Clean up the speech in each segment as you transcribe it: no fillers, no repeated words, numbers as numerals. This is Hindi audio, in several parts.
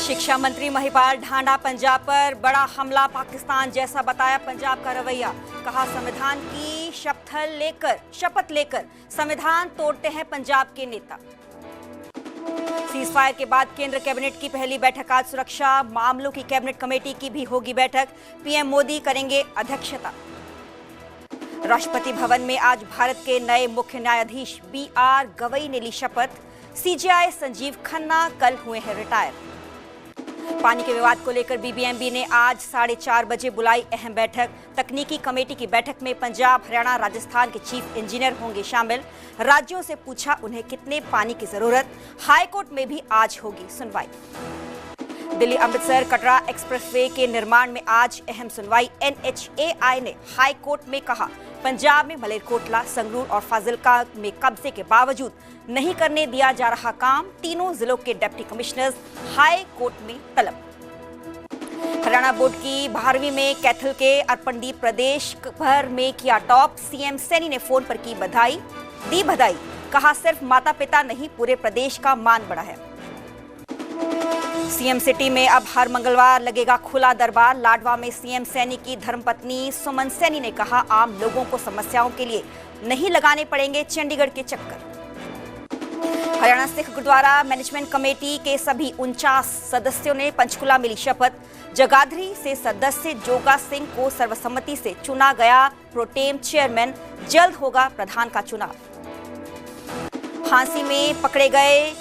शिक्षा मंत्री महिपाल ढांडा पंजाब पर बड़ा हमला, पाकिस्तान जैसा बताया पंजाब का रवैया। कहा संविधान की शपथ लेकर संविधान तोड़ते हैं पंजाब के नेता। सीजफायर के बाद केंद्र कैबिनेट की पहली बैठक आज, सुरक्षा मामलों की कैबिनेट कमेटी की भी होगी बैठक, पीएम मोदी करेंगे अध्यक्षता। राष्ट्रपति भवन में आज भारत के नए मुख्य न्यायाधीश BR गवई ने ली शपथ। CJI संजीव खन्ना कल हुए हैं रिटायर। पानी के विवाद को लेकर BBMB ने आज 4:30 बजे बुलाई अहम बैठक। तकनीकी कमेटी की बैठक में पंजाब, हरियाणा, राजस्थान के चीफ इंजीनियर होंगे शामिल। राज्यों से पूछा उन्हें कितने पानी की जरूरत। हाईकोर्ट में भी आज होगी सुनवाई। दिल्ली अमृतसर कटरा एक्सप्रेसवे के निर्माण में आज अहम सुनवाई। NHAI ने हाई कोर्ट में कहा पंजाब में मलेरकोटला, संगरूर और फाजिलका में कब्जे के बावजूद नहीं करने दिया जा रहा काम। तीनों जिलों के डिप्टी कमिश्नर्स हाई कोर्ट में तलब। हरियाणा बोर्ड की 12वीं में कैथल के अर्पणदीप प्रदेश भर में किया टॉप। CM सैनी ने फोन पर की दी बधाई। कहा सिर्फ माता पिता नहीं, पूरे प्रदेश का मान बढ़ा है। CM सिटी में अब हर मंगलवार लगेगा खुला दरबार। लाडवा में CM सैनी की धर्मपत्नी सुमन सैनी ने कहा आम लोगों को समस्याओं के लिए नहीं लगाने पड़ेंगे चंडीगढ़ के चक्कर। हरियाणा सिख गुरुद्वारा मैनेजमेंट कमेटी के सभी 49 सदस्यों ने पंचकुला मिली शपथ। जगाधरी से सदस्य जोगा सिंह को सर्वसम्मति से चुना गया प्रोटेम चेयरमैन। जल्द होगा प्रधान का चुनाव। फांसी में पकड़े गए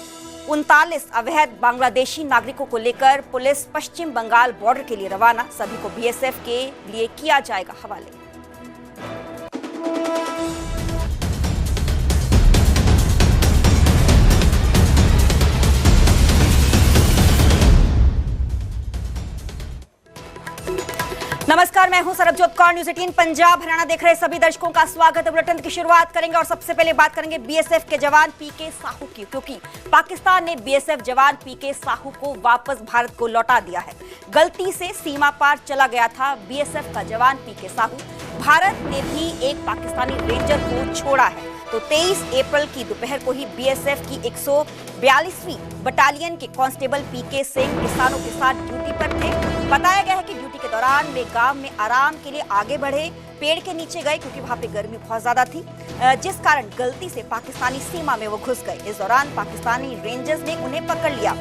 39 अवैध बांग्लादेशी नागरिकों को लेकर पुलिस पश्चिम बंगाल बॉर्डर के लिए रवाना। सभी को BSF के लिए किया जाएगा हवाले। नमस्कार, मैं हूं सरबजोत कौर। न्यूज़ 18 पंजाब हरियाणा देख रहे सभी दर्शकों का स्वागत है। बुलेटिन की शुरुआत करेंगे और सबसे पहले बात करेंगे BSF के जवान PK साहू की, क्योंकि पाकिस्तान ने BSF जवान PK साहू को वापस भारत को लौटा दिया है। गलती से सीमा पार चला गया था BSF का जवान PK साहू। भारत ने भी एक पाकिस्तानी रेंजर को छोड़ा है। तो 23 अप्रैल की दोपहर को ही BSF की 142वीं बटालियन के कांस्टेबल PK सिंह किसानों के साथ ड्यूटी पर थे। बताया गया है कि ड्यूटी के दौरान वे गांव में आराम के लिए आगे बढ़े, पेड़ के नीचे गए क्योंकि वहां पे गर्मी बहुत ज्यादा थी, जिस कारण गलती से पाकिस्तानी सीमा में वो घुस गए। इस दौरान पाकिस्तानी रेंजर्स ने उन्हें पकड़ लिया।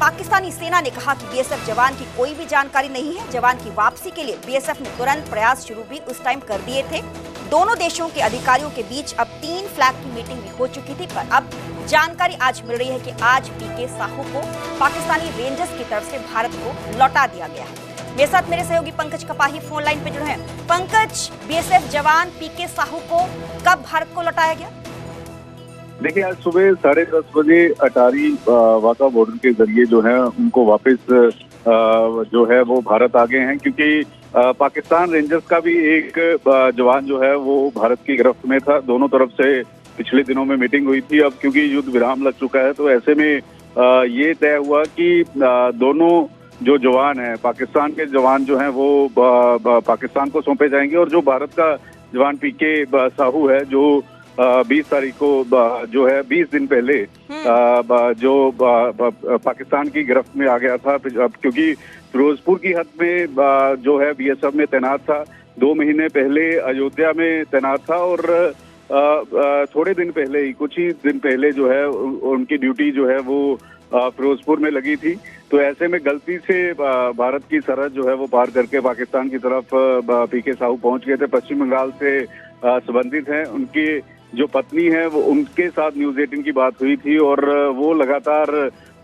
पाकिस्तानी सेना ने कहा कि BSF जवान की कोई भी जानकारी नहीं है। जवान की वापसी के लिए BSF ने तुरंत प्रयास शुरू भी उस टाइम कर दिए थे। दोनों देशों के अधिकारियों के बीच अब 3 फ्लैग की मीटिंग भी हो चुकी थी, पर अब जानकारी आज मिल रही है कि आज PK साहू को पाकिस्तानी रेंजर्स की तरफ से भारत को लौटा दिया गया है। मेरे साथ मेरे सहयोगी पंकज कपाही फोन लाइन पे जुड़े हैं। पंकज, BSF जवान PK साहू को कब भारत को लौटाया गया? देखिए, आज सुबह 10:30 बजे अटारी वाघा बॉर्डर के जरिए जो है उनको वापस जो है वो भारत आ गए हैं, क्योंकि पाकिस्तान रेंजर्स का भी एक जवान जो है वो भारत की गिरफ्त में था। दोनों तरफ से पिछले दिनों में मीटिंग हुई थी। अब क्योंकि युद्ध विराम लग चुका है तो ऐसे में ये तय हुआ कि दोनों जो जवान हैं, पाकिस्तान के जवान जो हैं वो पाकिस्तान को सौंपे जाएंगे, और जो भारत का जवान PK साहू है जो 20 तारीख को जो है 20 दिन पहले जो पाकिस्तान की गिरफ्त में आ गया था, क्योंकि फिरोजपुर की हद में जो है BSF में तैनात था। 2 महीने पहले अयोध्या में तैनात था और थोड़े दिन पहले ही, कुछ ही दिन पहले जो है उनकी ड्यूटी जो है वो फिरोजपुर में लगी थी। तो ऐसे में गलती से भारत की सरहद जो है वो पार करके पाकिस्तान की तरफ PK साहू पहुंच गए थे। पश्चिम बंगाल से संबंधित हैं। उनकी जो पत्नी है वो, उनके साथ न्यूज़ 18 की बात हुई थी और वो लगातार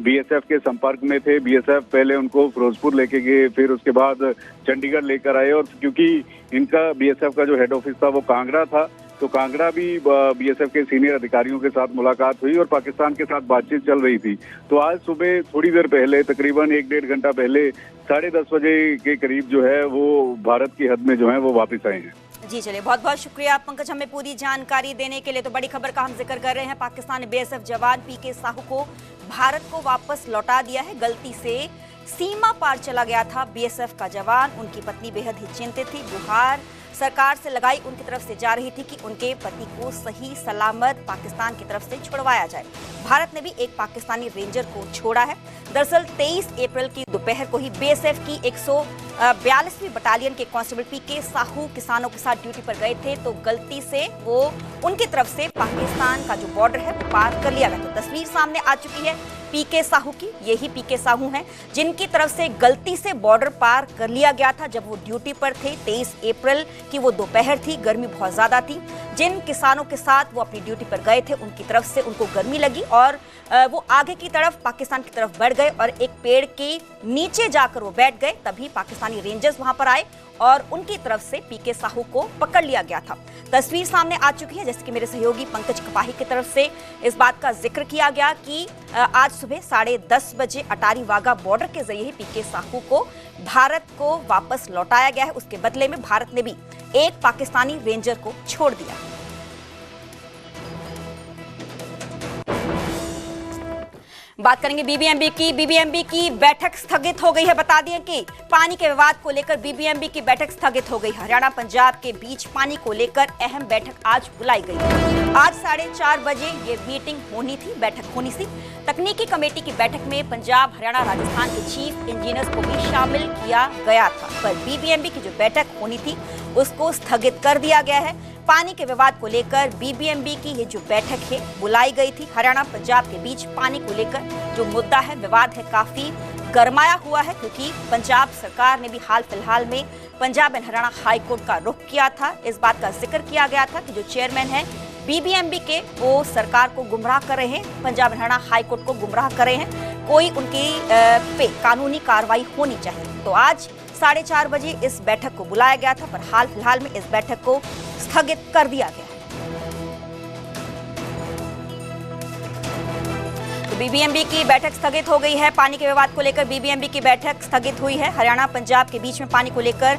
BSF के संपर्क में थे। BSF पहले उनको फिरोजपुर लेके गए, फिर उसके बाद चंडीगढ़ लेकर आए, और क्योंकि इनका BSF का जो हेड ऑफिस था वो कांगड़ा था, तो कांगड़ा भी BSF के सीनियर अधिकारियों के साथ मुलाकात हुई और पाकिस्तान के साथ बातचीत चल रही थी। तो आज सुबह थोड़ी देर पहले, तकरीबन 1-1.5 घंटा पहले 10:30 बजे के करीब जो है वो भारत की हद में जो है वो वापस आए हैं। जी चलिए, बहुत बहुत शुक्रिया पंकज हमें पूरी जानकारी देने के लिए। तो बड़ी खबर का हम जिक्र कर रहे हैं। पाकिस्तान ने BSF जवान PK साहू को भारत को वापस लौटा दिया है। गलती से सीमा पार चला गया था BSF का जवान। उनकी पत्नी बेहद ही चिंतित थी। गुहार सरकार से लगाई उनकी तरफ से जा रही थी कि उनके पति को सही सलामत पाकिस्तान की तरफ से छुड़वाया जाए। भारत ने भी एक पाकिस्तानी रेंजर को छोड़ा है। दरअसल 23 अप्रैल की दोपहर को ही बीएसएफ की 142वीं बटालियन के कांस्टेबल पीके साहू किसानों के साथ ड्यूटी पर गए थे, तो गलती से वो उनकी तरफ से पाकिस्तान का जो बॉर्डर है वो पार कर लिया गया। तो तस्वीर सामने आ चुकी है पीके साहू की। यही पीके साहू हैं जिनकी तरफ से गलती से बॉर्डर पार कर लिया गया था जब वो ड्यूटी पर थे। 23 अप्रैल की वो दोपहर थी, गर्मी बहुत ज्यादा थी। जिन किसानों के साथ वो अपनी ड्यूटी पर गए थे उनकी तरफ से उनको गर्मी लगी और वो आगे की तरफ पाकिस्तान की तरफ बढ़ गए और एक पेड़ के नीचे जाकर वो बैठ गए। तभी पाकिस्तानी रेंजर्स वहां पर आए और उनकी तरफ से पीके साहू को पकड़ लिया गया था। तस्वीर सामने आ चुकी है, जैसे कि मेरे सहयोगी पंकज कपाही की तरफ से इस बात का जिक्र किया गया कि आज सुबह 10:30 बजे अटारी वाघा बॉर्डर के जरिए ही पीके साहू को भारत को वापस लौटाया गया है। उसके बदले में भारत ने भी एक पाकिस्तानी रेंजर को छोड़ दिया। बात करेंगे बीबीएमबी की बैठक स्थगित हो गई है। बता दें कि पानी के विवाद को लेकर बीबीएमबी की बैठक स्थगित हो गई। हरियाणा पंजाब के बीच पानी को लेकर अहम बैठक आज बुलाई गई। आज 4:30 बजे ये मीटिंग होनी थी, बैठक होनी थी। तकनीकी कमेटी की बैठक में पंजाब, हरियाणा, राजस्थान के चीफ इंजीनियर्स को भी शामिल किया गया था, पर बीबीएमबी की जो बैठक होनी थी उसको स्थगित कर दिया गया है। पानी के विवाद को लेकर बीबीएमबी की ये जो बैठक है बुलाई गई थी। हरियाणा पंजाब के बीच पानी को लेकर जो मुद्दा है, विवाद है, काफी गरमाया हुआ है, क्योंकि पंजाब सरकार ने भी हाल फिलहाल में Punjab and Haryana high court का रुख किया था। इस बात का जिक्र किया गया था कि जो चेयरमैन है बीबीएमबी के वो सरकार को गुमराह कर रहे हैं, Punjab and Haryana high court को गुमराह कर रहे हैं, कोई उनकी पे कानूनी कार्रवाई होनी चाहिए। तो आज 4:30 बजे इस बैठक को बुलाया गया था, पर हाल फिलहाल में इस बैठक को स्थगित कर दिया गया। तो बीबीएमबी की बैठक स्थगित हो गई है। पानी के विवाद को लेकर बीबीएमबी की बैठक स्थगित हुई है। हरियाणा पंजाब के बीच में पानी को लेकर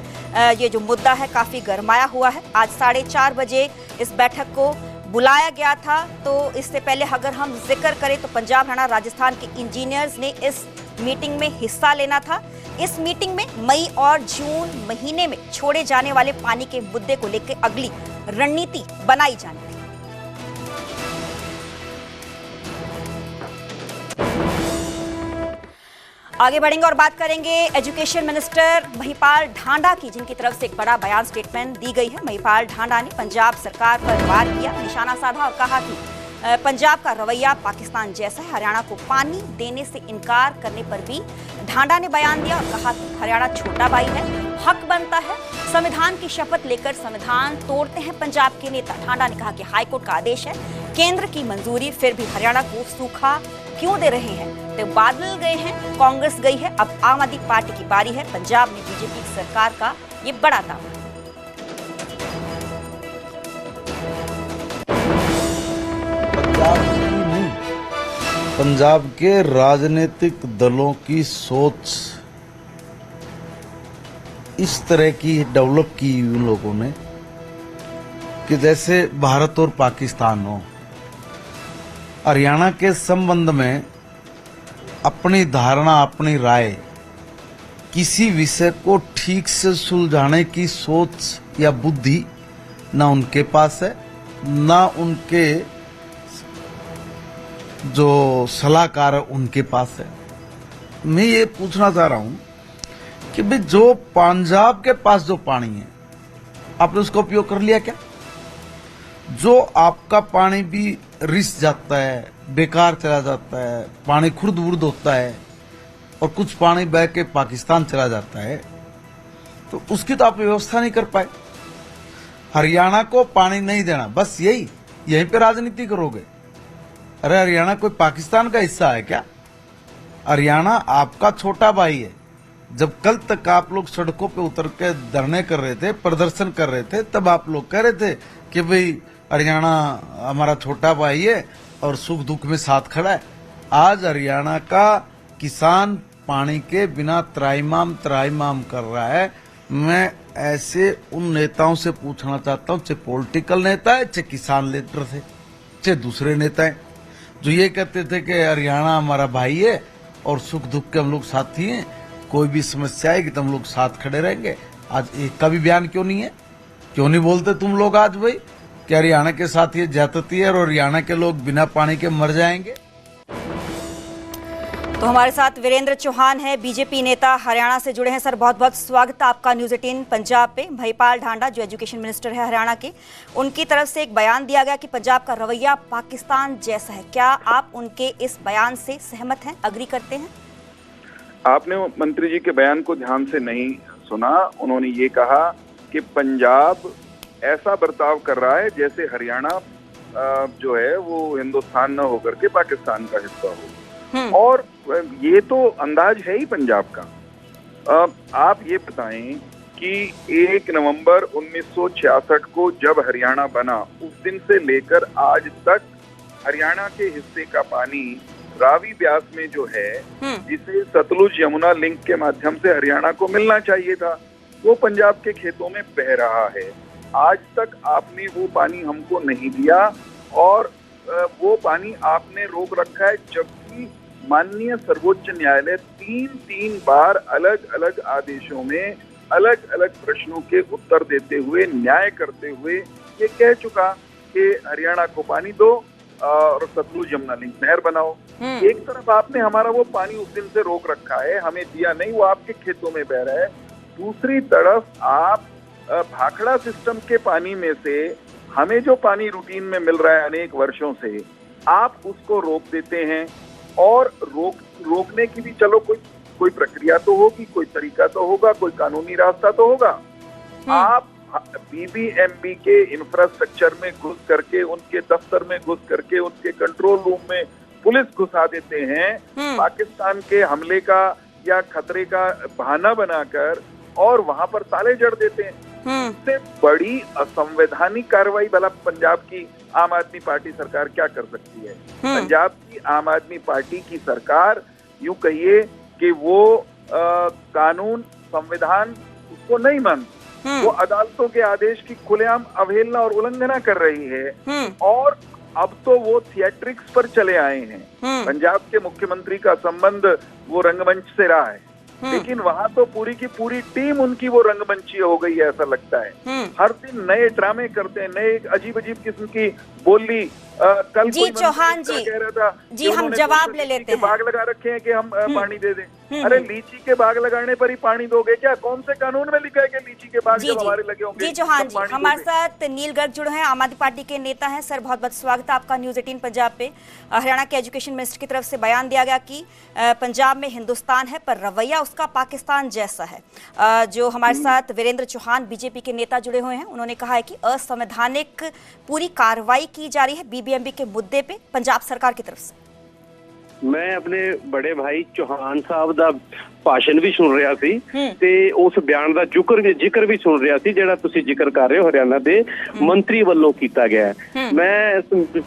ये जो मुद्दा है काफी गरमाया हुआ है। आज 4:30 बजे इस बैठक को बुलाया गया था। तो इससे पहले अगर हम जिक्र करें तो पंजाब, हरियाणा, राजस्थान के इंजीनियर्स ने इस मीटिंग में हिस्सा लेना था। इस मीटिंग में मई और जून महीने में छोड़े जाने वाले पानी के मुद्दे को लेकर अगली रणनीति बनाई जानी थी। आगे बढ़ेंगे और बात करेंगे एजुकेशन मिनिस्टर महिपाल ढांडा की, जिनकी तरफ से एक बड़ा बयान स्टेटमेंट दी गई है। महिपाल ढांडा ने पंजाब सरकार पर वार किया, निशाना साधा और कहा कि पंजाब का रवैया पाकिस्तान जैसा है। हरियाणा को पानी देने से इनकार करने पर भी ढांडा ने बयान दिया और कहा कि हरियाणा छोटा भाई है, हक बनता है। संविधान की शपथ लेकर संविधान तोड़ते हैं पंजाब के नेता। ढांडा ने कहा कि हाईकोर्ट का आदेश है, केंद्र की मंजूरी, फिर भी हरियाणा को सूखा क्यों दे रहे हैं। तो बादल गए हैं, कांग्रेस गई है, अब आम आदमी पार्टी की बारी है। पंजाब में बीजेपी सरकार का ये बड़ा दावा। पंजाब के राजनीतिक दलों की सोच इस तरह की डेवलप की उन लोगों ने कि जैसे भारत और पाकिस्तान हो। हरियाणा के संबंध में अपनी धारणा, अपनी राय, किसी विषय को ठीक से सुलझाने की सोच या बुद्धि ना उनके पास है, ना उनके जो सलाहकार है उनके पास है। मैं ये पूछना चाह रहा हूं कि भाई जो पंजाब के पास जो पानी है आपने उसका उपयोग कर लिया क्या? जो आपका पानी भी रिस जाता है, बेकार चला जाता है, पानी खुर्द बुर्द होता है और कुछ पानी बह के पाकिस्तान चला जाता है, तो उसकी तो आप व्यवस्था नहीं कर पाए। हरियाणा को पानी नहीं देना, बस यहीं पे राजनीति करोगे। अरे हरियाणा कोई पाकिस्तान का हिस्सा है क्या? हरियाणा आपका छोटा भाई है। जब कल तक आप लोग सड़कों पे उतर के धरने कर रहे थे, प्रदर्शन कर रहे थे, तब आप लोग कह रहे थे कि भाई हरियाणा हमारा छोटा भाई है और सुख दुख में साथ खड़ा है। आज हरियाणा का किसान पानी के बिना त्राहिमाम कर रहा है। मैं ऐसे उन नेताओं से पूछना चाहता हूं, चाहे पॉलिटिकल नेता है, चाहे किसान लीडर थे, चाहे दूसरे नेता है, जो ये कहते थे कि हरियाणा हमारा भाई है और सुख दुख के हम लोग साथी हैं, कोई भी समस्या आएगी तो हम लोग साथ खड़े रहेंगे। आज एक का भी बयान क्यों नहीं है? क्यों नहीं बोलते तुम लोग आज भाई कि हरियाणा के साथ ये ज्यादती है और हरियाणा के लोग बिना पानी के मर जाएंगे? तो हमारे साथ वीरेंद्र चौहान है, बीजेपी नेता, हरियाणा से जुड़े हैं। सर बहुत बहुत स्वागत है आपका न्यूज़ 18 पंजाब पे। भयपाल ढांडा जो एजुकेशन मिनिस्टर है हरियाणा के, उनकी तरफ से एक बयान दिया गया कि पंजाब का रवैया पाकिस्तान जैसा है। क्या आप उनके इस बयान से सहमत हैं, अग्री करते हैं? आपने मंत्री जी के बयान को ध्यान से नहीं सुना। उन्होंने ये कहा कि पंजाब ऐसा बर्ताव कर रहा है जैसे हरियाणा जो है वो हिंदुस्तान न होकर के पाकिस्तान का हिस्सा हो, और ये तो अंदाज है ही पंजाब का। आप ये बताएं कि 1 नवंबर 1966 को जब हरियाणा बना, उस दिन से लेकर आज तक हरियाणा के हिस्से का पानी रावी ब्यास में जो है, जिसे सतलुज यमुना लिंक के माध्यम से हरियाणा को मिलना चाहिए था, वो पंजाब के खेतों में बह रहा है। आज तक आपने वो पानी हमको नहीं दिया और वो पानी आपने रोक रखा है, जबकि माननीय सर्वोच्च न्यायालय 3 बार अलग अलग आदेशों में अलग अलग प्रश्नों के उत्तर देते हुए, न्याय करते हुए ये कह चुका कि हरियाणा को पानी दो और सतलुज यमुना लिंक नहर बनाओ। एक तरफ आपने हमारा वो पानी उस दिन से रोक रखा है, हमें दिया नहीं, वो आपके खेतों में बह रहा है। दूसरी तरफ आप भाखड़ा सिस्टम के पानी में से हमें जो पानी रूटीन में मिल रहा है अनेक वर्षों से, आप उसको रोक देते हैं। और रोकने की भी चलो कोई प्रक्रिया तो होगी, कोई तरीका तो होगा, कोई कानूनी रास्ता तो होगा। आप बीबीएमबी के इंफ्रास्ट्रक्चर में घुस करके, उनके दफ्तर में घुस करके, उनके कंट्रोल रूम में पुलिस घुसा देते हैं, पाकिस्तान के हमले का या खतरे का बहाना बनाकर, और वहां पर ताले जड़ देते हैं। इससे बड़ी असंवैधानिक कार्रवाई भला पंजाब की आम आदमी पार्टी सरकार क्या कर सकती है? पंजाब की आम आदमी पार्टी की सरकार, यूं कहिए कि वो कानून, संविधान उसको नहीं मानती, वो अदालतों के आदेश की खुलेआम अवहेलना और उल्लंघना कर रही है। और अब तो वो थिएट्रिक्स पर चले आए हैं। पंजाब के मुख्यमंत्री का संबंध वो रंगमंच से रहा है, लेकिन वहां तो पूरी की पूरी टीम उनकी वो रंगमंची हो गई है, ऐसा लगता है। हर दिन नए ड्रामे करते हैं, नए अजीब अजीब किस्म की बोली। कल जी चौहान जी कह रहा था जी, हम जवाब ले लेते हैं। बाग लगा रखे हैं कि हम पानी दे दें। अरे लीची के बाग लगाने पर ही पानी दोगे क्या? कौन से कानून में लिखा है कि लीची के बाग जब हमारे लगे होंगे? जी चौहान जी, हमारे साथ नील गर्ग जुड़े हैं, आम आदमी पार्टी के नेता हैं। सर बहुत बहुत स्वागत है आपका न्यूज़ 18 पंजाब पे। हरियाणा के एजुकेशन मिनिस्टर की तरफ से बयान दिया गया कि पंजाब में हिंदुस्तान है पर रवैया उसका पाकिस्तान जैसा है। जो हमारे साथ वीरेंद्र चौहान बीजेपी के नेता जुड़े हुए हैं, उन्होंने कहा है कि असंवैधानिक पूरी कार्रवाई की जा रही है बीबीएमबी के मुद्दे पे पंजाब सरकार की तरफ से। मैं अपने बड़े भाई चौहान साहब ਦਾ ਭਾਸ਼ਣ ਵੀ ਸੁਣ ਰਿਹਾ ਸੀ ਤੇ ਉਸ ਬਿਆਨ ਦਾ ਜ਼ਿਕਰ ਵੀ ਸੁਣ ਰਿਹਾ ਸੀ ਜਿਹੜਾ ਤੁਸੀਂ ਜ਼ਿਕਰ ਕਰ ਰਹੇ ਹੋ ਹਰਿਆਣਾ ਦੇ ਮੰਤਰੀ ਵੱਲੋਂ ਕੀਤਾ ਗਿਆ। ਮੈਂ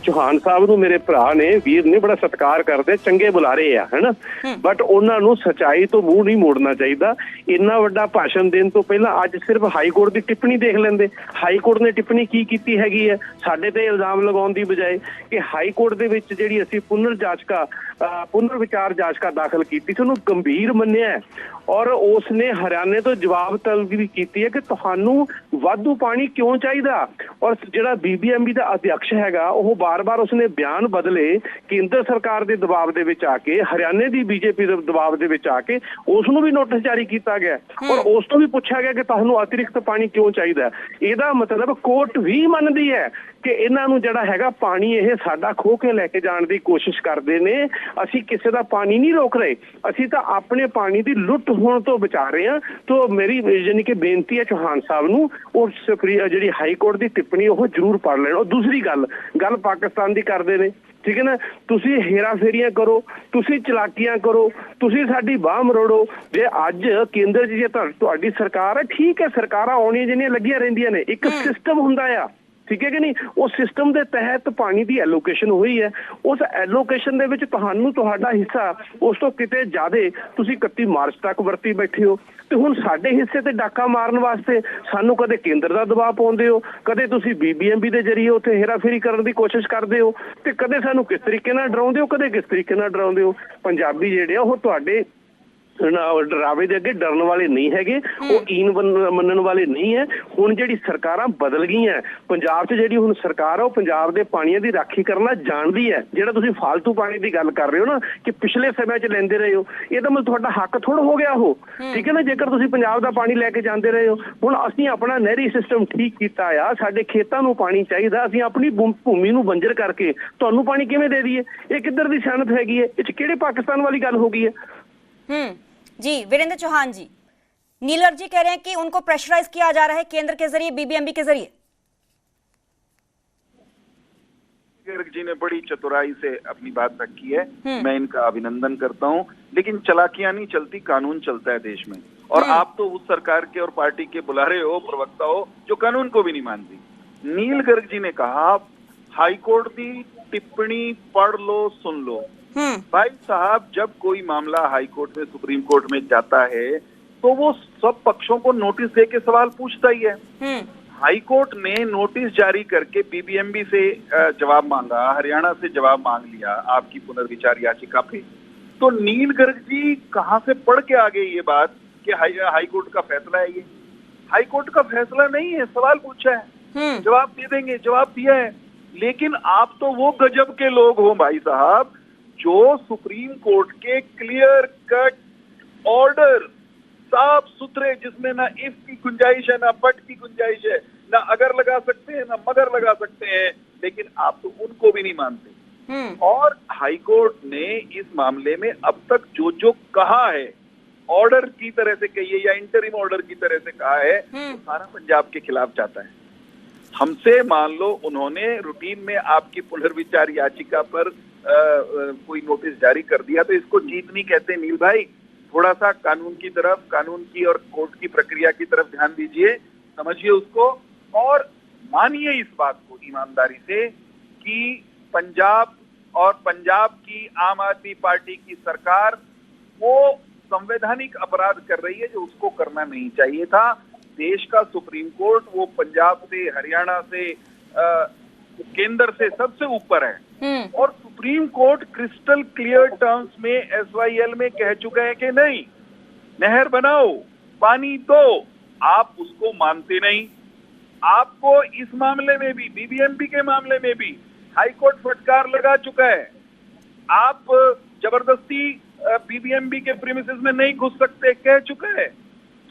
ਚੌਹਾਨ ਸਾਹਿਬ ਨੂੰ ਮੇਰੇ ਭਰਾ ਨੇ, ਵੀਰ ਨੇ, ਬੜਾ ਸਤਿਕਾਰ ਕਰਦੇ, ਚੰਗੇ ਬੁਲਾਰੇ ਆ, ਹੈਨਾ, ਬਟ ਉਹਨਾਂ ਨੂੰ ਸਚਾਈ ਤੋਂ ਮੂੰਹ ਨਹੀਂ ਮੋੜਨਾ ਚਾਹੀਦਾ। ਇੰਨਾ ਵੱਡਾ ਭਾਸ਼ਣ ਦੇਣ ਤੋਂ ਪਹਿਲਾਂ ਅੱਜ ਸਿਰਫ ਹਾਈ ਕੋਰਟ ਦੀ ਟਿੱਪਣੀ ਦੇਖ ਲੈਂਦੇ। ਹਾਈ ਕੋਰਟ ਨੇ ਟਿੱਪਣੀ ਕੀ ਕੀਤੀ ਹੈਗੀ ਹੈ? ਸਾਡੇ ਤੇ ਇਲਜ਼ਾਮ ਲਗਾਉਣ ਦੀ ਬਜਾਏ ਕਿ ਹਾਈ ਕੋਰਟ ਦੇ ਵਿੱਚ ਜਿਹੜੀ ਅਸੀਂ ਪੁਨਰ ਵਿਚਾਰ ਜਾਚਕਾ ਦਾਖਲ ਕੀਤੀ ਸੀ, ਉਹਨੂੰ ਗੰਭੀਰ ਮੰਨਿਆ और उसने हरियाणे तो जवाब तलब भी की है कि तुहानू वाधू पानी क्यों चाहिए। और जिहड़ा बीबीएमबी का अध्यक्ष हैगा वो बार बार उसने बयान बदले, केंद्र सरकार के दबाव दे विच आके, हरियाणे की बीजेपी के दबाव दे विच आके उसनू भी नोटिस जारी किया गया और उस तो भी पूछा गया कि तुहानू अतिरिक्त पानी क्यों चाहिए। ਇਹਦਾ मतलब कोर्ट भी मनदी है कि ਇਹਨਾਂ ਨੂੰ ਜਿਹੜਾ ਹੈਗਾ ਪਾਣੀ ਇਹ ਸਾਡਾ ਖੋਹ ਕੇ ਲੈ ਕੇ ਜਾਣ ਦੀ ਕੋਸ਼ਿਸ਼ ਕਰਦੇ ਨੇ। ਅਸੀਂ ਕਿਸੇ ਦਾ ਪਾਣੀ ਨਹੀਂ ਰੋਕ ਰਹੇ, ਅਸੀਂ ਤਾਂ ਆਪਣੇ ਪਾਣੀ ਦੀ ਲੁੱਟ ਹੋਣ ਤੋਂ ਬਚਾ ਰਹੇ ਹਾਂ। तो मेरी यानी कि बेनती है चौहान साहब ਨੂੰ ਉਹ ਜਿਹੜੀ ਹਾਈ ਕੋਰਟ ਦੀ ਟਿੱਪਣੀ ਉਹ ਜ਼ਰੂਰ ਪੜ੍ਹ ਲੈਣ। और दूसरी ਗੱਲ ਪਾਕਿਸਤਾਨ ਦੀ ਕਰਦੇ ਨੇ, ਠੀਕ ਹੈ ਨਾ। ਤੁਸੀਂ ਹੇਰਾ ਫੇਰੀਆਂ ਕਰੋ, ਤੁਸੀਂ ਚਲਾਕੀਆਂ ਕਰੋ, ਤੁਸੀਂ ਸਾਡੀ ਬਾਹ ਮਰੋੜੋ। ਜੇ ਅੱਜ ਕੇਂਦਰ 'ਚ ਜੇ ਤੁਹਾਡੀ ਸਰਕਾਰ ਹੈ, ਠੀਕ ਹੈ, ਸਰਕਾਰਾਂ ਆਉਣੀਆਂ ਜਿਹੜੀਆਂ ਲੱਗੀਆਂ ਰਹਿੰਦੀਆਂ ਨੇ, ਇੱਕ ਸਿਸਟਮ ਹੁੰਦਾ ਆ, ठीक है कि नहीं। उस सिस्टम के तहत पानी की एलोकेशन हुई है, उस एलोकेशन दे विच तुहानू तुहाडा हिस्सा उस तो किते ज्यादा तुसी 31 मार्च तक वरती बैठे हो। तो हुण साडे हिस्से ते डाका मारन वास्ते सानू कदे केंद्र दा दबाव पाउंदे हो, कदे तुसी बीबीएमबी दे जरिए उत्थे हेराफेरी करन दी कोशिश करदे हो, ते कदे सानू किस तरीके नाल डराउंदे हो, कदे किस तरीके नाल डराउंदे हो। पंजाबी जिहड़े आ ओह तुहाडे ਡਰਾਵੇ ਦੇ ਅੱਗੇ ਡਰਨ ਵਾਲੇ ਨਹੀਂ ਹੈਗੇ, ਉਹ ਈਨ ਮੰਨਣ ਵਾਲੇ ਨਹੀਂ ਹੈ। ਹੁਣ ਜਿਹੜੀ ਸਰਕਾਰਾਂ ਬਦਲ ਗਈਆਂ, ਪੰਜਾਬ 'ਚ ਜਿਹੜੀ ਹੁਣ ਸਰਕਾਰ ਆ ਉਹ ਪੰਜਾਬ ਦੇ ਪਾਣੀਆਂ ਦੀ ਰਾਖੀ ਕਰਨਾ ਜਾਣਦੀ ਹੈ। ਜਿਹੜਾ ਤੁਸੀਂ ਫਾਲਤੂ ਪਾਣੀ ਦੀ ਗੱਲ ਕਰ ਰਹੇ ਹੋ ਨਾ ਕਿ ਪਿਛਲੇ ਸਮੇਂ 'ਚ ਲੈਂਦੇ ਰਹੇ ਹੋ, ਇਹ ਤਾਂ ਮਤਲਬ ਤੁਹਾਡਾ ਹੱਕ ਥੋੜਾ ਹੋ ਗਿਆ ਉਹ, ਠੀਕ ਹੈ ਨਾ। ਜੇਕਰ ਤੁਸੀਂ ਪੰਜਾਬ ਦਾ ਪਾਣੀ ਲੈ ਕੇ ਜਾਂਦੇ ਰਹੇ ਹੋ, ਹੁਣ ਅਸੀਂ ਆਪਣਾ ਨਹਿਰੀ ਸਿਸਟਮ ਠੀਕ ਕੀਤਾ ਆ, ਸਾਡੇ ਖੇਤਾਂ ਨੂੰ ਪਾਣੀ ਚਾਹੀਦਾ, ਅਸੀਂ ਆਪਣੀ ਭੂਮੀ ਨੂੰ ਬੰਜਰ ਕਰਕੇ ਤੁਹਾਨੂੰ ਪਾਣੀ ਕਿਵੇਂ ਦੇ ਦਈਏ? ਇਹ ਕਿੱਧਰ ਦੀ ਸਿਆਣਪ ਹੈਗੀ ਹੈ? ਇਹ 'ਚ ਕਿਹੜੇ पाकिस्तान वाली गल हो गई है? जी वीरेंद्र चौहान जी, नीलर जी कह रहे हैं कि उनको प्रेशराइज किया जा रहा है केंद्र के जरिए, बीबीएमबी के जरिए। गर्ग जी ने बड़ी चतुराई से अपनी बात रखी है, मैं इनका अभिनंदन करता हूं, लेकिन चलाकियां नहीं चलती, कानून चलता है देश में। और आप तो उस सरकार के और पार्टी के बुलारे हो, प्रवक्ता हो, जो कानून को भी नहीं मानती। नील गर्ग जी ने कहा हाईकोर्ट की टिप्पणी पढ़ लो, सुन लो। भाई साहब, जब कोई मामला हाई कोर्ट में, सुप्रीम कोर्ट में जाता है तो वो सब पक्षों को नोटिस दे के सवाल पूछता ही है। हाई कोर्ट ने नोटिस जारी करके बीबीएमबी से जवाब मांगा, हरियाणा से जवाब मांग लिया आपकी पुनर्विचार याचिका पे। तो नील गर्ग जी कहां से पढ़ के आ गए ये बात कि हाई कोर्ट का फैसला है? ये हाई कोर्ट का फैसला नहीं है, सवाल पूछा है, जवाब दे देंगे, जवाब दिया है। लेकिन आप तो वो गजब के लोग हो भाई साहब जो सुप्रीम कोर्ट के क्लियर कट ऑर्डर, साफ सुथरे, जिसमें ना इफ की गुंजाइश है, ना बट की गुंजाइश है, ना अगर लगा सकते हैं, ना मगर लगा सकते हैं, लेकिन आप तो उनको भी नहीं मानते। और हाई कोर्ट ने इस मामले में अब तक जो जो कहा है, ऑर्डर की तरह से कहिए या इंटरिम ऑर्डर की तरह से कहा है, तो सारा पंजाब के खिलाफ जाता है। हमसे मान लो उन्होंने रूटीन में आपकी पुनर्विचार याचिका पर कोई नोटिस जारी कर दिया, तो इसको जीत नहीं कहते नील भाई। थोड़ा सा कानून की तरफ, कानून की और कोर्ट की प्रक्रिया की तरफ ध्यान दीजिए, समझिए उसको, और मानिए इस बात को ईमानदारी से कि पंजाब और पंजाब की आम आदमी पार्टी की सरकार वो संवैधानिक अपराध कर रही है जो उसको करना नहीं चाहिए था। देश का सुप्रीम कोर्ट वो पंजाब से, हरियाणा से, केंद्र से सबसे ऊपर है, और supreme court crystal clear terms में SYL में कह चुका है कि नहीं, नहर बनाओ, पानी दो। आप उसको मानते नहीं। आपको इस मामले में भी, बीबीएमबी के मामले में भी हाई कोर्ट फटकार लगा चुका है। आप जबरदस्ती बीबीएमबी के प्रीमिसेस में नहीं घुस सकते, कह चुका है।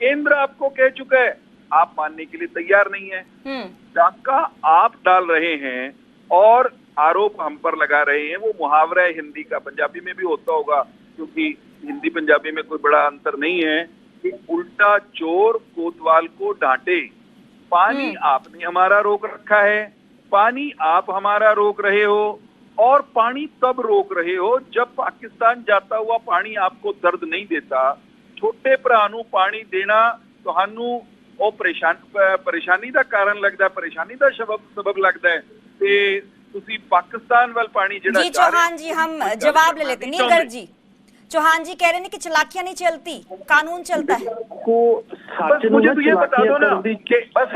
केंद्र आपको कह चुका है, आप मानने के लिए तैयार नहीं है। डाका आप डाल रहे हैं और आरोप हम पर लगा रहे हैं। वो मुहावरा है हिंदी का, पंजाबी में भी होता होगा, क्योंकि हिंदी पंजाबी में कोई बड़ा अंतर नहीं है, कि उल्टा चोर कोतवाल को डांटे। पानी आपने हमारा रोक रखा है, पानी आप हमारा रोक रहे हो, और पानी तब रोक रहे हो जब पाकिस्तान जाता हुआ पानी आपको दर्द नहीं देता। छोटे भरा नूं पानी देना तुहानू ਉਹ ਪਰੇਸ਼ਾਨੀ ਦਾ ਕਾਰਨ ਲੱਗਦਾ, ਪਰੇਸ਼ਾਨੀ ਦਾ सबब लगता है, ਤੇ ਤੁਸੀਂ ਪਾਕਿस्तान ਵੱਲ ਪਾਣੀ ਜਿਹੜਾ जी चौहान जी हम जवाब ले लेते हैं। नीलगढ़ जी, चौहान जी कह रहे हैं कि चलाकियां नहीं चलती, कानून चलता है। को बस मुझे तो ये बता दो ना कि बस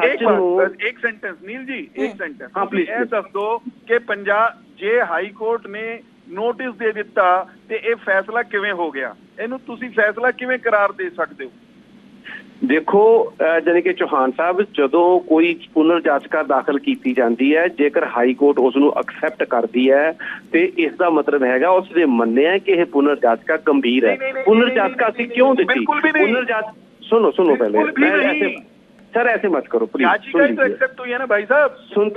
एक सेंटेंस नील जी, एक सेंटेंस, हाँ प्लीज, ਇਹ ਦੱਸ ਦੋ ਕਿ ਪੰਜਾਬ ਜੇ ਹਾਈ ਕੋਰਟ ਨੇ ਨੋਟਿਸ ਦੇ ਦਿੱਤਾ ਤੇ ਇਹ ਫੈਸਲਾ ਕਿਵੇਂ ਹੋ ਗਿਆ? ਇਹਨੂੰ ਤੁਸੀਂ ਫੈਸਲਾ ਕਿਵੇਂ ਕਰਾਰ ਦੇ ਸਕਦੇ ਹੋ? देखो जानी कि चौहान साहब, जो कोई पुनर्जाचका दाखिल की जाती है, जेकर हाई कोर्ट उसनू एक्सैप्ट करती है तो इसका मतलब है उसने मन्निया कि यह पुनर्जाचका गंभीर है। पुनर्जाचका असीं क्यों दी? सुनो पहले, सर ऐसे मत करो प्लीज, एक्सेप्ट हुई है ना भाई साहब, सुन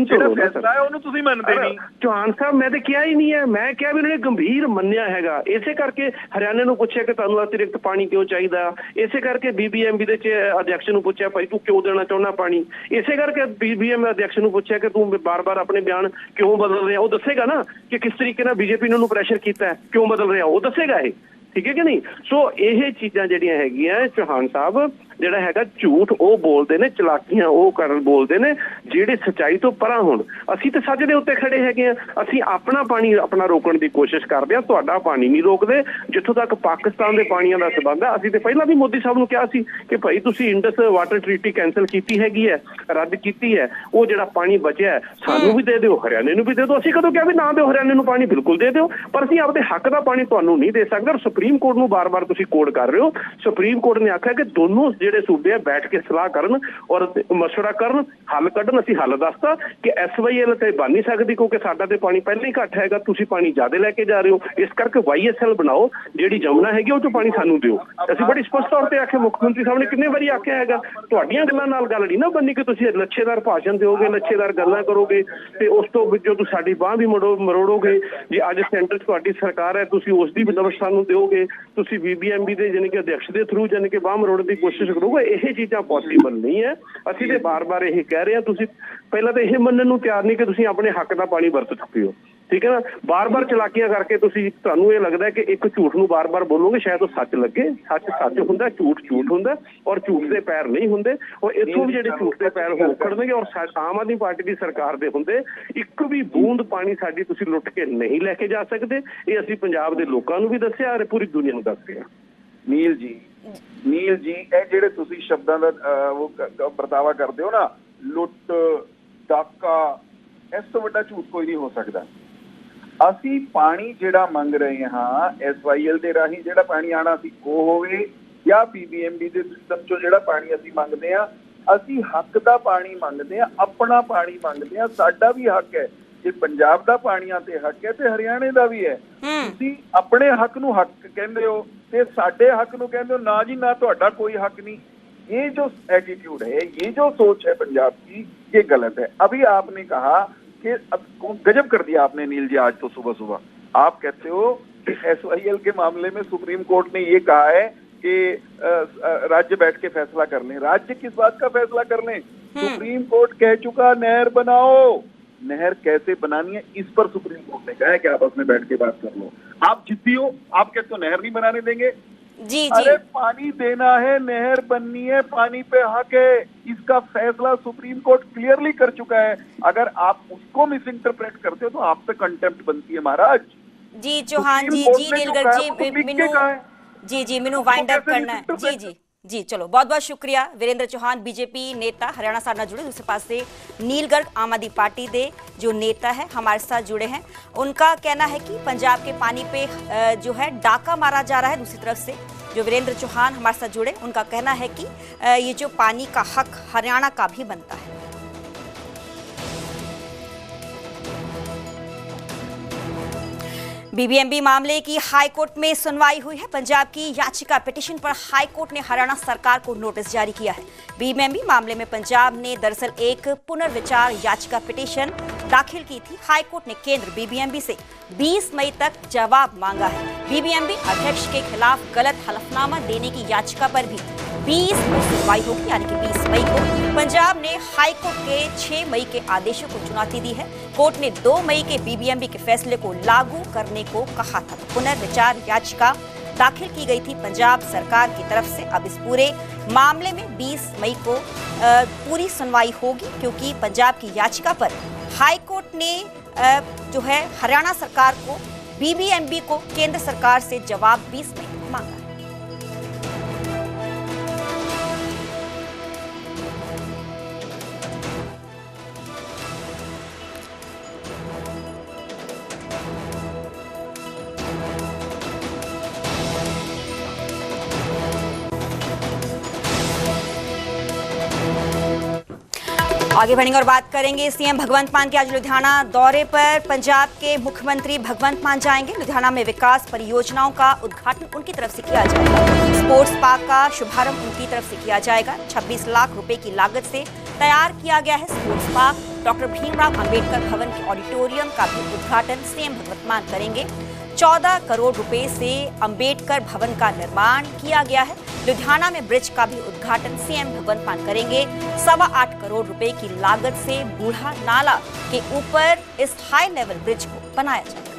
तो लो फैसला है ਉਹਨੂੰ ਤੁਸੀਂ ਮੰਨਦੇ ਨਹੀਂ। ਚੌਹਾਨ ਸਾਹਿਬ ਮੈਂ ਤਾਂ ਕਿਹਾ ਹੀ ਨਹੀਂ ਹੈ, ਮੈਂ ਕਿਹਾ ਵੀ ਉਹਨਾਂ ਨੇ ਗੰਭੀਰ ਮੰਨਿਆ ਹੈਗਾ। ਇਸੇ ਕਰਕੇ ਹਰਿਆਣੇ ਨੂੰ ਪੁੱਛਿਆ ਕਿ ਤੁਹਾਨੂੰ ਅਤਿਰਿਕਤ ਪਾਣੀ ਕਿਉਂ ਚਾਹੀਦਾ, ਇਸੇ ਕਰਕੇ BBMB ਦੇ ਅਧਿਕਸ਼ ਨੂੰ ਪੁੱਛਿਆ ਭਾਈ ਤੂੰ ਕਿਉਂ ਦੇਣਾ ਚਾਹੁੰਦਾ ਪਾਣੀ, ਇਸੇ ਕਰਕੇ BBM ਅਧਿਕਸ਼ ਨੂੰ ਪੁੱਛਿਆ ਕਿ ਤੂੰ ਬਾਰ-ਬਾਰ ਆਪਣੇ ਬਿਆਨ ਕਿਉਂ ਬਦਲ ਰਿਹਾ। ਉਹ ਦੱਸੇਗਾ ਨਾ ਕਿ ਕਿਸ ਤਰੀਕੇ ਨਾਲ BJP ਨੇ ਉਹਨੂੰ ਪ੍ਰੈਸ਼ਰ ਕੀਤਾ, ਕਿਉਂ ਬਦਲ ਰਿਹਾ, ਉਹ ਦੱਸੇਗਾ ਇਹ, ਠੀਕ ਹੈ ਕਿ ਨਹੀਂ। ਸੋ ਇਹ ਚੀਜ਼ਾਂ ਜਿਹੜੀਆਂ ਹੈਗੀਆਂ ਚੌਹਾਨ ਸਾਹਿਬ ਜਿਹੜਾ ਹੈਗਾ ਝੂਠ ਉਹ ਬੋਲਦੇ ਨੇ, ਚਲਾਕੀਆਂ ਉਹ ਕਰਨ ਬੋਲਦੇ ਨੇ ਜਿਹੜੇ ਸੱਚਾਈ ਤੋਂ ਪਰਾਂ ਹੋਣ। ਅਸੀਂ ਤੇ ਸੱਚ ਦੇ ਉੱਤੇ ਖੜੇ ਹੈਗੇ ਆ, ਅਸੀਂ ਆਪਣਾ ਪਾਣੀ ਆਪਣਾ ਰੋਕਣ ਦੀ ਕੋਸ਼ਿਸ਼ ਕਰਦੇ ਆ, ਤੁਹਾਡਾ ਪਾਣੀ ਨਹੀਂ ਰੋਕਦੇ। ਜਿੱਥੋਂ ਤੱਕ ਪਾਕਿਸਤਾਨ ਦੇ ਪਾਣੀਆਂ ਦਾ ਸੰਬੰਧ ਹੈ, ਅਸੀਂ ਤੇ ਪਹਿਲਾਂ ਵੀ ਮੋਦੀ ਸਾਹਿਬ ਨੂੰ ਕਿਹਾ ਸੀ ਕਿ ਭਾਈ ਤੁਸੀਂ ਇੰਡਸ ਵਾਟਰ ਟ੍ਰੀਟੀ ਕੈਂਸਲ ਕੀਤੀ ਹੈਗੀ ਹੈ, ਰੱਦ ਕੀਤੀ ਹੈ, ਉਹ ਜਿਹੜਾ ਪਾਣੀ ਬਚਿਆ ਸਾਨੂੰ ਵੀ ਦੇ ਦਿਓ, ਹਰਿਆਣੇ ਨੂੰ ਵੀ ਦੇ ਦਿਓ। ਅਸੀਂ ਕਦੋਂ ਕਿਹਾ ਵੀ ਨਾ ਦਿਓ ਹਰਿਆਣੇ ਨੂੰ ਪਾਣੀ, ਬਿਲਕੁਲ ਦੇ ਦਿਓ, ਪਰ ਅਸੀਂ ਆਪਦੇ ਹੱਕ ਦਾ ਪਾਣੀ ਤੁਹਾਨੂੰ ਨਹੀਂ ਦੇ ਸਕਦੇ। ਔਰ ਸੁਪਰੀਮ ਕੋਰਟ ਨੂੰ ਬਾਰ-ਬਾਰ ਤੁਸੀਂ ਕੋਡ ਕਰ ਰਹੇ ਹੋ। ਸੁਪਰੀਮ ਕੋਰਟ ਨੇ ਆਖਿਆ ਕਿ ਦੋਨੋਂ ਜਿਹੜੇ ਸੂਬੇ ਆ ਬੈਠ ਕੇ ਸਲਾਹ ਕਰਨ ਔਰ ਮਸ਼ਵਰਾ ਕਰਨ, ਹੱਲ ਕੱਢਣ। ਅਸੀਂ ਹੱਲ ਦੱਸਤਾ ਕਿ SYL ਤੇ ਬਣ ਨਹੀਂ ਸਕਦੀ ਕਿਉਂਕਿ ਸਾਡਾ ਤੇ ਪਾਣੀ ਪਹਿਲਾਂ ਹੀ ਘੱਟ ਹੈਗਾ, ਤੁਸੀਂ ਪਾਣੀ ਜ਼ਿਆਦਾ ਲੈ ਕੇ ਜਾ ਰਹੇ ਹੋ, ਇਸ ਕਰਕੇ YSL ਬਣਾਓ, ਜਿਹੜੀ ਜਮਨਾ ਹੈਗੀ ਉਹ 'ਚੋਂ ਪਾਣੀ ਸਾਨੂੰ ਦਿਓ। ਅਸੀਂ ਬੜੀ ਸਪਸ਼ਟ ਤੌਰ ਤੇ ਆਖਿਆ, ਮੁੱਖ ਮੰਤਰੀ ਸਾਹਿਬ ਨੇ ਕਿੰਨੇ ਵਾਰੀ ਆਖਿਆ ਹੈਗਾ। ਤੁਹਾਡੀਆਂ ਗੱਲਾਂ ਨਾਲ ਗੱਲ ਨਹੀਂ ਨਾ ਬਣਨੀ ਕਿ ਤੁਸੀਂ ਲੱਛੇਦਾਰ ਭਾਸ਼ਣ ਦਿਓਗੇ, ਲੱਛੇਦਾਰ ਗੱਲਾਂ ਕਰੋਗੇ ਤੇ ਉਸ ਤੋਂ ਜੋ ਤੁਸੀਂ ਸਾਡੀ ਬਾਂਹ ਵੀ ਮਰੋੜੋਗੇ। ਜੇ ਅੱਜ ਸੈਂਟਰ 'ਚ ਤੁਹਾਡੀ ਸਰਕਾਰ ਹੈ, ਤੁਸੀਂ ਉਸ ਦੀ ਵੀ ਦਵਸ਼ ਨੂੰ ਦਿਓਗੇ, ਤੁਸੀਂ BBMB ਦੇ ਜਾਣੀ ਕਿ ਅਧਿਕਸ਼ ਦੇ ਥਰੂ ਜਾਣੀ ਕਿ ਬਾਂਹ ਮਰੋੜਨ ਦੀ ਕੋਸ਼ਿਸ਼ ਕਰੋਗੇ। ਇਹ ਚੀਜ਼ਾਂ ਪੋਸੀਬਲ ਨਹੀਂ ਹੈ। ਅਸੀਂ ਤੇ ਬਾਰ-ਬਾਰ ਇਹ ਕਹਿ ਰਹੇ ਹਾਂ, ਤੁਸੀਂ ਪਹਿਲਾਂ ਤਾਂ ਇਹ ਮੰਨਣ ਨੂੰ ਤਿਆਰ ਨਹੀਂ ਕਿ ਤੁਸੀਂ ਆਪਣੇ ਹੱਕ ਦਾ ਪਾਣੀ ਵਰਤ ਚੁੱਕੇ ਹੋ, ਠੀਕ ਹੈ ਨਾ। ਬਾਰ-ਬਾਰ ਚਲਾਕੀਆਂ ਕਰਕੇ ਤੁਹਾਨੂੰ ਇਹ ਲੱਗਦਾ ਕਿ ਇੱਕ ਝੂਠ ਨੂੰ ਬਾਰ-ਬਾਰ ਬੋਲੋਗੇ ਸ਼ਾਇਦ ਉਹ ਸੱਚ ਲੱਗੇ। ਸੱਚ ਹੁੰਦਾ, ਝੂਠ ਹੁੰਦਾ, ਔਰ ਝੂਠ ਦੇ ਪੈਰ ਨਹੀਂ ਹੁੰਦੇ। ਔਰ ਇੱਥੋਂ ਵੀ ਜਿਹੜੇ ਝੂਠ ਦੇ ਪੈਰ ਹੋ ਖੜਨਗੇ। ਔਰ ਆਮ ਆਦਮੀ ਪਾਰਟੀ ਦੀ ਸਰਕਾਰ ਦੇ ਹੁੰਦੇ ਇੱਕ ਵੀ ਬੂੰਦ ਪਾਣੀ ਸਾਡੀ ਤੁਸੀਂ ਲੁੱਟ ਕੇ ਨਹੀਂ ਲੈ ਕੇ ਜਾ ਸਕਦੇ। ਇਹ ਅਸੀਂ ਪੰਜਾਬ ਦੇ ਲੋਕਾਂ ਨੂੰ ਵੀ ਦੱਸਿਆ ਔਰ ਪੂਰੀ ਦੁਨੀਆ ਨੂੰ ਦੱਸਿਆ। ਨੀਲ ਜੀ, ਇਹ ਜਿਹੜੇ ਤੁਸੀਂ ਸ਼ਬਦਾਂ ਦਾ ਉਹ ਵਰਤਾਵਾ ਕਰਦੇ ਹੋ ਨਾ, ਲੁੱਟ ਡਾਕਾ, ਇਸ ਤੋਂ ਵੱਡਾ ਝੂਠ ਕੋਈ ਨਹੀਂ ਹੋ ਸਕਦਾ। ਅਸੀਂ ਪਾਣੀ ਜਿਹੜਾ ਮੰਗ ਰਹੇ ਹਾਂ SYL ਦੇ ਰਾਹੀਂ ਜਿਹੜਾ ਪਾਣੀ ਆਣਾ ਸੀ ਉਹ ਹੋਵੇ ਜਾਂ PBMB ਦੇ ਸਿਸਟਮ ਚੋਂ ਜਿਹੜਾ ਪਾਣੀ ਅਸੀਂ ਮੰਗਦੇ ਹਾਂ, ਅਸੀਂ ਹੱਕ ਦਾ ਪਾਣੀ ਮੰਗਦੇ ਹਾਂ, ਆਪਣਾ ਪਾਣੀ ਮੰਗਦੇ ਹਾਂ। ਸਾਡਾ ਵੀ ਹੱਕ ਹੈ, ਜੇ ਪੰਜਾਬ ਦਾ ਪਾਣੀਆਂ ਤੇ ਹੱਕ ਹੈ ਤੇ ਹਰਿਆਣੇ ਦਾ ਵੀ ਹੈ। ਤੁਸੀਂ ਆਪਣੇ ਹੱਕ ਨੂੰ ਹੱਕ ਕਹਿੰਦੇ ਹੋ ਤੇ ਸਾਡੇ ਹੱਕ ਨੂੰ ਕਹਿੰਦੇ ਹੋ ਨਾ ਜੀ ਨਾ, ਤੁਹਾਡਾ ਕੋਈ हक नहीं। ये जो एटीट्यूड है, ये जो सोच है पंजाब की, ये गलत है। अभी आपने कहा कि अब गजब कर दिया आपने नील जी आज तो सुबह सुबह। आप कहते हो कि SYL के मामले में सुप्रीम कोर्ट ने ये कहा है कि राज्य बैठ के फैसला कर लें। राज्य किस बात का फैसला कर लें? सुप्रीम कोर्ट कह चुका नहर बनाओ। नहर कैसे बनानी है इस पर सुप्रीम कोर्ट ने कहा है कि आपस में बैठ के बात कर लो। आप जिद्दी हो, आप कहते हो नहर नहीं बनाने देंगे। जी अरे पानी देना है, नहर बननी है, पानी पे हक है, इसका फैसला सुप्रीम कोर्ट क्लियरली कर चुका है। अगर आप उसको मिस इंटरप्रेट करते हो तो आप पे कंटेम्प्ट बनती है महाराज। जी चौहान जी, नीलगढ़ जी, मैनू वाइंड अप करना है। जी चलो, बहुत बहुत शुक्रिया। वीरेंद्र चौहान BJP नेता हरियाणा साथ जुड़े। दूसरे पास से नीलगढ़ आम आदमी पार्टी के जो नेता है हमारे साथ जुड़े हैं। उनका कहना है कि पंजाब के पानी पे जो है डाका मारा जा रहा है। दूसरी तरफ से जो वीरेंद्र चौहान हमारे साथ जुड़े, उनका कहना है कि ये जो पानी का हक हरियाणा का भी बनता है। BBMB मामले की हाईकोर्ट में सुनवाई हुई है। पंजाब की याचिका पिटीशन पर हाईकोर्ट ने हरियाणा सरकार को नोटिस जारी किया है। BBMB मामले में पंजाब ने दरअसल एक पुनर्विचार याचिका पिटीशन दाखिल की थी। हाईकोर्ट ने केंद्र BBMB से 20 मई तक जवाब मांगा है। BBMB अध्यक्ष के खिलाफ गलत हलफनामा देने की याचिका पर भी 20 को सुनवाई होगी, यानी कि 20 मई को। पंजाब ने हाईकोर्ट के 6 मई के आदेशों को चुनौती दी है। कोर्ट ने 2 मई के BBMB के फैसले को लागू करने को कहा था। पुनर्विचार याचिका दाखिल की गई थी पंजाब सरकार की तरफ से। अब इस पूरे मामले में 20 मई को पूरी सुनवाई होगी, क्योंकि पंजाब की याचिका पर हाईकोर्ट ने जो है हरियाणा सरकार को, BBMB को केंद्र सरकार से जवाब 20 मई को मांगा है। आगे बढ़ेंगे और बात करेंगे सीएम भगवंत मान के आज लुधियाना दौरे पर। पंजाब के मुख्यमंत्री भगवंत मान जाएंगे। लुधियाना में विकास परियोजनाओं का उद्घाटन उनकी तरफ से किया जाएगा। स्पोर्ट्स पार्क का शुभारंभ उनकी तरफ से किया जाएगा। 26 लाख रुपए की लागत से तैयार किया गया है sports park. Doctor Bhimrao Ambedkar भवन के ऑडिटोरियम का भी उद्घाटन सीएम भगवंत मान करेंगे। 14 करोड़ रुपए से अंबेडकर भवन का निर्माण किया गया है। लुधियाना में ब्रिज का भी उद्घाटन सीएम भगवंत मान करेंगे। 8.25 करोड़ रुपए की लागत से बूढ़ा नाला के ऊपर इस हाई लेवल ब्रिज को बनाया जाएगा।